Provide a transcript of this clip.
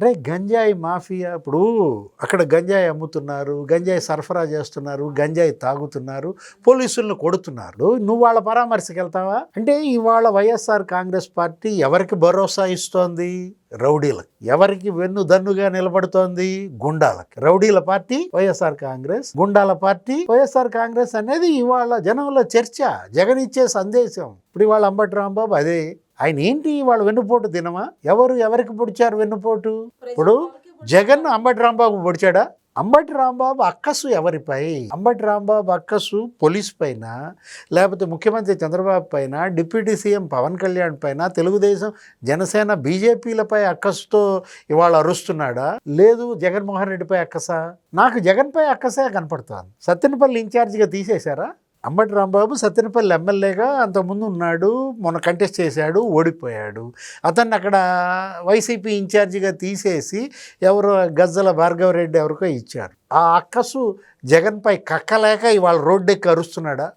రే గంజాయి మాఫియా ఇప్పుడు అక్కడ గంజాయి అమ్ముతున్నారు, గంజాయి సరఫరా చేస్తున్నారు, గంజాయి తాగుతున్నారు, పోలీసులను కొడుతున్నారు. నువ్వు వాళ్ళ పరామర్శకి వెళ్తావా? అంటే ఇవాళ వైఎస్ఆర్ కాంగ్రెస్ పార్టీ ఎవరికి భరోసా ఇస్తోంది? రౌడీలకు. ఎవరికి వెన్ను దన్నుగా నిలబడుతోంది? గుండాలకి. రౌడీల పార్టీ వైఎస్ఆర్ కాంగ్రెస్, గుండాల పార్టీ వైఎస్ఆర్ కాంగ్రెస్ అనేది ఇవాళ జనంలో చర్చ, జగన్ ఇచ్చే సందేశం. ఇప్పుడు ఇవాళ అంబటి రాంబాబు అదే. ఆయన ఏంటి వాళ్ళ వెన్నుపోటు దినమా? ఎవరికి పొడిచారు వెన్నుపోటు? ఇప్పుడు జగన్ అంబటి రాంబాబు పొడిచాడా? అంబటి రాంబాబు అక్కసు ఎవరిపై? అంబటి రాంబాబు అక్కసు పోలీస్ పైన, లేకపోతే ముఖ్యమంత్రి చంద్రబాబు పైన, డిప్యూటీ సీఎం పవన్ కళ్యాణ్ పైన, తెలుగుదేశం జనసేన బీజేపీలపై అక్కసుతో ఇవాళ అరుస్తున్నాడా? లేదు జగన్మోహన్ రెడ్డిపై అక్కసా? నాకు జగన్పై అక్కసే కనపడుతోంది. సత్తెనపల్లి ఇన్ఛార్జిగా తీసేశారా? అంబటి రాంబాబు సత్తెనపల్లి ఎమ్మెల్యేగా అంతకుముందు ఉన్నాడు, మొన్న కంటెస్ట్ చేశాడు, ఓడిపోయాడు. అతన్ని అక్కడ వైసీపీ ఇన్ఛార్జిగా తీసేసి ఎవరో గజ్జల భార్గవరెడ్డి ఎవరికో ఇచ్చారు. ఆ అక్కసు జగన్పై కక్కలేక ఇవాళ రోడ్డెక్కి అరుస్తున్నాడా?